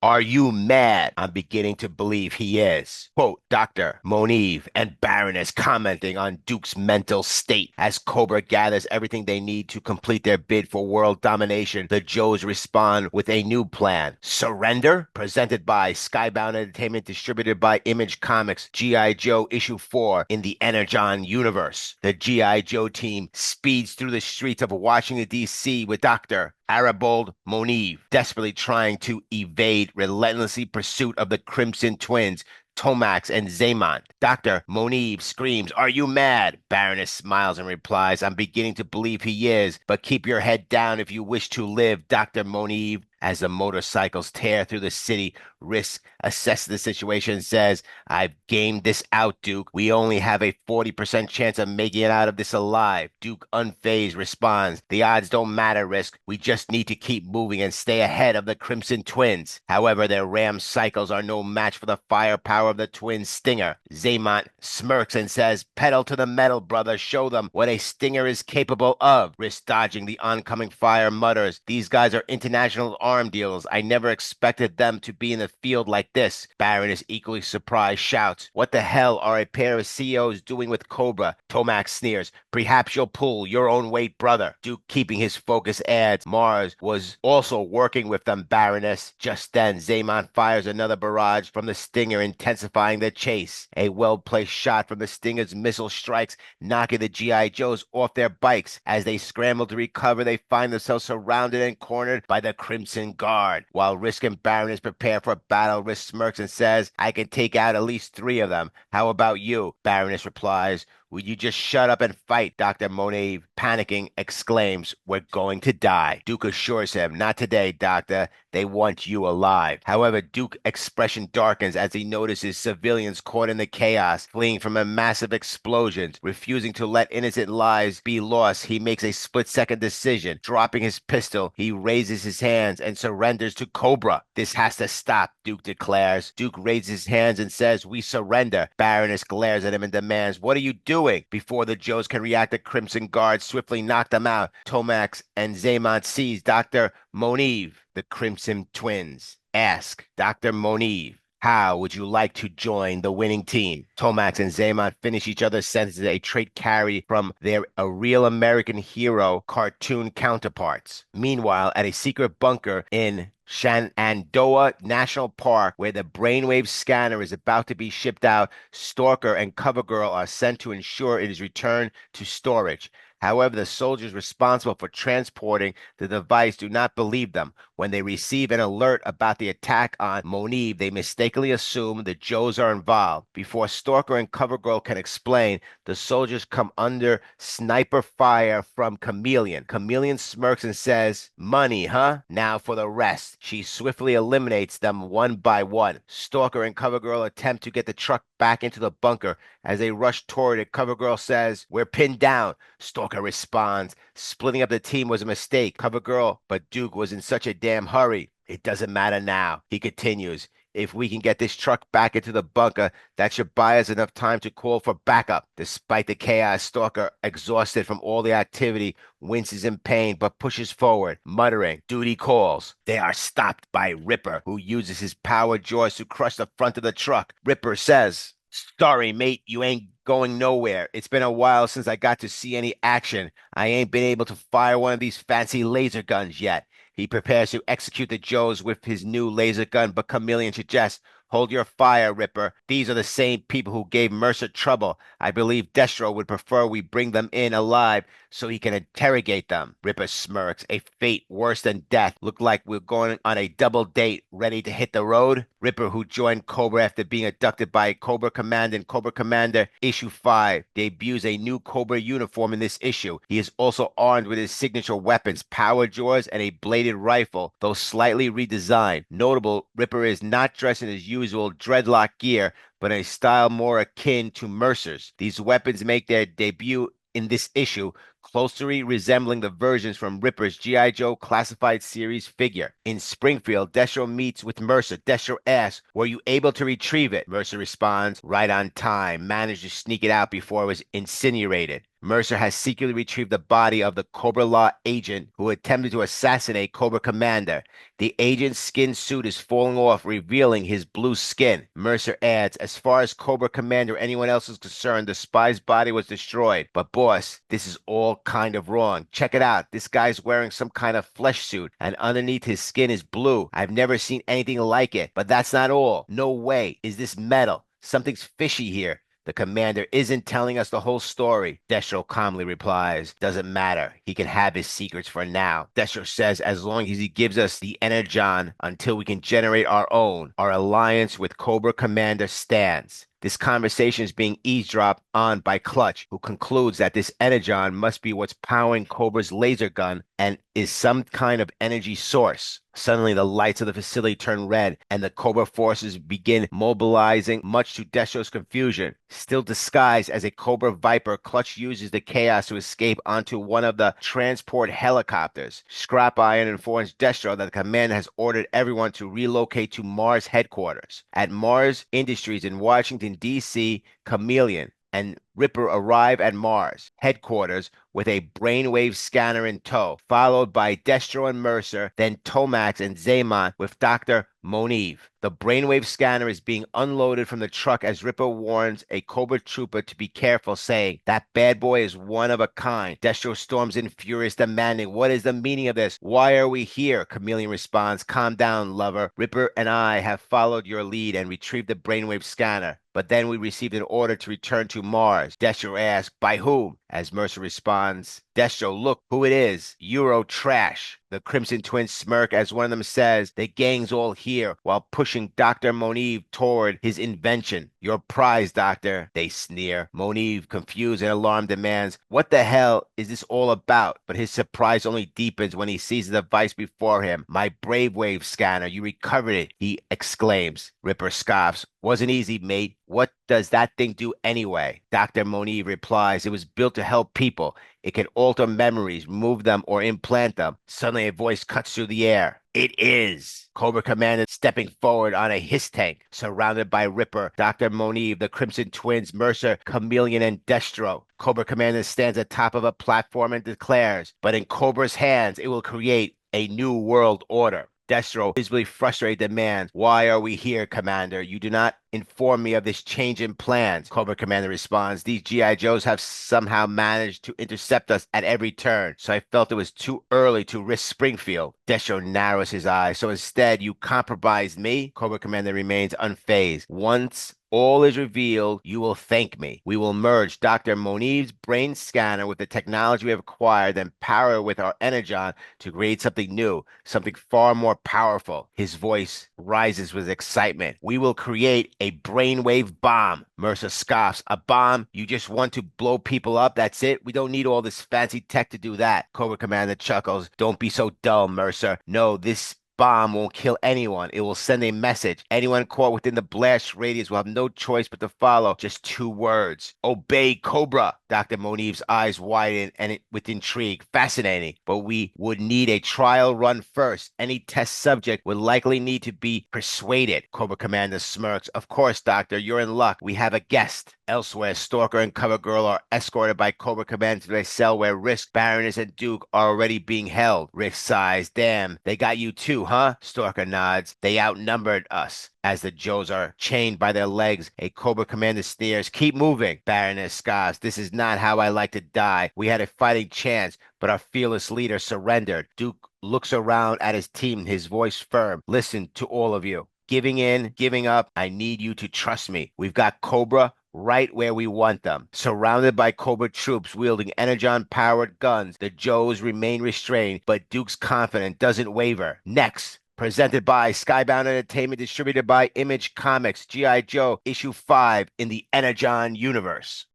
Are you mad? I'm beginning to believe he is. Quote, Dr. Monive and Baroness commenting on Duke's mental state as Cobra gathers everything they need to complete their bid for world domination. The Joes respond with a new plan. Surrender? Presented by Skybound Entertainment, distributed by Image Comics, G.I. Joe issue 4 in the Energon Universe. The G.I. Joe team speeds through the streets of Washington, D.C. with Dr. Arabold Monive, desperately trying to evade relentlessly pursuit of the Crimson Twins, Tomax and Zaymont. Dr. Monive screams, "Are you mad?" Baroness smiles and replies, "I'm beginning to believe he is, but keep your head down if you wish to live, Dr. Monive." As the motorcycles tear through the city, Risk assesses the situation and says, "I've gamed this out, Duke. We only have a 40% chance of making it out of this alive." Duke, unfazed, responds, "The odds don't matter, Risk. We just need to keep moving and stay ahead of the Crimson Twins." However, their ram cycles are no match for the firepower of the Twin Stinger. Zaymont smirks and says, "Pedal to the metal, brother. Show them what a Stinger is capable of." Risk, dodging the oncoming fire, mutters, "These guys are international arm dealers. I never expected them to be in the field like this." Baroness, equally surprised, shouts, "What the hell are a pair of CEOs doing with Cobra?" Tomac sneers, "Perhaps you'll pull your own weight, brother." Duke, keeping his focus, adds, "Mars was also working with them, Baroness." Just then, Zaymont fires another barrage from the Stinger, intensifying the chase. A well-placed shot from the Stinger's missile strikes, knocking the G.I. Joes off their bikes. As they scramble to recover, they find themselves surrounded and cornered by the Crimson Guard. While Risk and Baroness prepare for battle, Risk smirks and says, "I can take out at least 3 of them. How about you?" Baroness replies, "Would you just shut up and fight?" Dr. Monet, panicking, exclaims, "We're going to die." Duke assures him, "Not today, Doctor. They want you alive." However, Duke's expression darkens as he notices civilians caught in the chaos, fleeing from a massive explosion. Refusing to let innocent lives be lost, he makes a split-second decision. Dropping his pistol, he raises his hands and surrenders to Cobra. "This has to stop," Duke declares. Duke raises his hands and says, "We surrender." Baroness glares at him and demands, "What are you doing?" Before the Joes can react, the Crimson Guard swiftly knock them out. Tomax and Zaymont seize Dr. Monive. The Crimson Twins ask Dr. Monive, "How would you like to join the winning team?" Tomax and Zaymont finish each other's sentences, a trait carried from their A Real American Hero cartoon counterparts. Meanwhile, at a secret bunker in Shenandoah National Park, where the Brainwave scanner is about to be shipped out, Stalker and Covergirl are sent to ensure it is returned to storage. However, the soldiers responsible for transporting the device do not believe them. When they receive an alert about the attack on Monive, they mistakenly assume the Joes are involved. Before Stalker and Covergirl can explain, the soldiers come under sniper fire from Chameleon. Chameleon smirks and says, "Money, huh? Now for the rest." She swiftly eliminates them one by one. Stalker and Covergirl attempt to get the truck back into the bunker. As they rush toward it, Covergirl says, "We're pinned down." Stalker responds, "Splitting up the team was a mistake, Covergirl, but Duke was in such a damn hurry." "It doesn't matter now," he continues. "If we can get this truck back into the bunker, that should buy us enough time to call for backup." Despite the chaos, Stalker, exhausted from all the activity, winces in pain but pushes forward, muttering, "Duty calls." They are stopped by Ripper, who uses his power jaws to crush the front of the truck. Ripper says, "Sorry, mate, you ain't going nowhere. It's been a while since I got to see any action. I ain't been able to fire one of these fancy laser guns yet." He prepares to execute the Joes with his new laser gun, but Chameleon suggests, "Hold your fire, Ripper. These are the same people who gave Mercer trouble. I believe Destro would prefer we bring them in alive so he can interrogate them." Ripper smirks. "A fate worse than death. Look like we're going on a double date, ready to hit the road." Ripper, who joined Cobra after being abducted by Cobra Commander and Cobra Commander Issue 5, debuts a new Cobra uniform in this issue. He is also armed with his signature weapons, power jaws, and a bladed rifle, though slightly redesigned. Notable, Ripper is not dressed in his usual dreadlock gear, but in a style more akin to Mercer's. These weapons make their debut in this issue, closely resembling the versions from Ripper's G.I. Joe Classified Series figure. In Springfield, Destro meets with Mercer. Destro asks, "Were you able to retrieve it?" Mercer responds, "Right on time. Managed to sneak it out before it was incinerated." Mercer has secretly retrieved the body of the Cobra Law agent who attempted to assassinate Cobra Commander. The agent's skin suit is falling off, revealing his blue skin. Mercer adds, as far as Cobra Commander or anyone else is concerned, the spy's body was destroyed. But boss, this is all kind of wrong. Check it out. This guy's wearing some kind of flesh suit, and underneath his skin is blue. I've never seen anything like it. But that's not all. No way. Is this metal? Something's fishy here. The commander isn't telling us the whole story. Destro calmly replies, doesn't matter. He can have his secrets for now. Destro says as long as he gives us the Energon until we can generate our own, our alliance with Cobra Commander stands. This conversation is being eavesdropped on by Clutch, who concludes that this Energon must be what's powering Cobra's laser gun and is some kind of energy source. Suddenly, the lights of the facility turn red, and the Cobra forces begin mobilizing, much to Destro's confusion. Still disguised as a Cobra Viper, Clutch uses the chaos to escape onto one of the transport helicopters. Scrap Iron informs Destro that the commander has ordered everyone to relocate to Mars headquarters. At Mars Industries in Washington, D.C., Chameleon and Ripper arrive at Mars headquarters with a brainwave scanner in tow, followed by Destro and Mercer, then Tomax and Zaymon with Dr. Moniv. The brainwave scanner is being unloaded from the truck as Ripper warns a Cobra trooper to be careful, saying, that bad boy is one of a kind. Destro storms in furious, demanding, what is the meaning of this? Why are we here? Chameleon responds, calm down, lover. Ripper and I have followed your lead and retrieved the brainwave scanner. But then we received an order to return to Mars. Destro asks, by whom? As Mercer responds, Destro, look who it is. Euro trash. The Crimson Twins smirk as one of them says, the gang's all here, while pushing Dr. Moniv toward his invention. Your prize, Doctor, they sneer. Moniv, confused and alarmed, demands, what the hell is this all about? But his surprise only deepens when he sees the device before him. My Brainwave scanner, you recovered it, he exclaims. Ripper scoffs, wasn't easy, mate. What does that thing do anyway? Dr. Moniv replies, it was built to help people. It can alter memories, move them, or implant them. Suddenly a voice cuts through the air. It is Cobra Commander stepping forward on a hiss tank, surrounded by Ripper, Dr. Moniv, the Crimson Twins, Mercer, Chameleon, and Destro. Cobra Commander stands atop of a platform and declares, but in Cobra's hands, it will create a new world order. Destro, visibly frustrated, demands, why are we here, Commander? You do not inform me of this change in plans. Cobra Commander responds, these G.I. Joes have somehow managed to intercept us at every turn, so I felt it was too early to risk Springfield. Destro narrows his eyes, so instead you compromised me? Cobra Commander remains unfazed. Once all is revealed, you will thank me. We will merge Dr. Moniv's brain scanner with the technology we have acquired, then power it with our Energon to create something new, something far more powerful. His voice rises with excitement. We will create a brainwave bomb. Mercer scoffs. A bomb? You just want to blow people up? That's it? We don't need all this fancy tech to do that. Cobra Commander chuckles. Don't be so dull, Mercer. No, this bomb won't kill anyone. It will send a message. Anyone caught within the blast radius will have no choice but to follow just two words. Obey Cobra. Dr. Moniv's eyes widen and with intrigue. Fascinating. But we would need a trial run first. Any test subject would likely need to be persuaded. Cobra Commander smirks. Of course, Doctor, you're in luck. We have a guest. Elsewhere, Stalker and Cover Girl are escorted by Cobra Commander to a cell where Risk, Baroness, and Duke are already being held. Risk sighs. Damn, they got you too, huh? Stalker nods. They outnumbered us. As the Joes are chained by their legs, a Cobra Commander sneers, keep moving. Baroness scoffs, this is not how I like to die. We had a fighting chance, but our fearless leader surrendered. Duke looks around at his team, his voice firm. Listen to all of you. Giving in, giving up, I need you to trust me. We've got Cobra right where we want them. Surrounded by Cobra troops wielding Energon-powered guns, the Joes remain restrained, but Duke's confidence doesn't waver. Next, presented by Skybound Entertainment, distributed by Image Comics, G.I. Joe, issue 5 in the Energon Universe.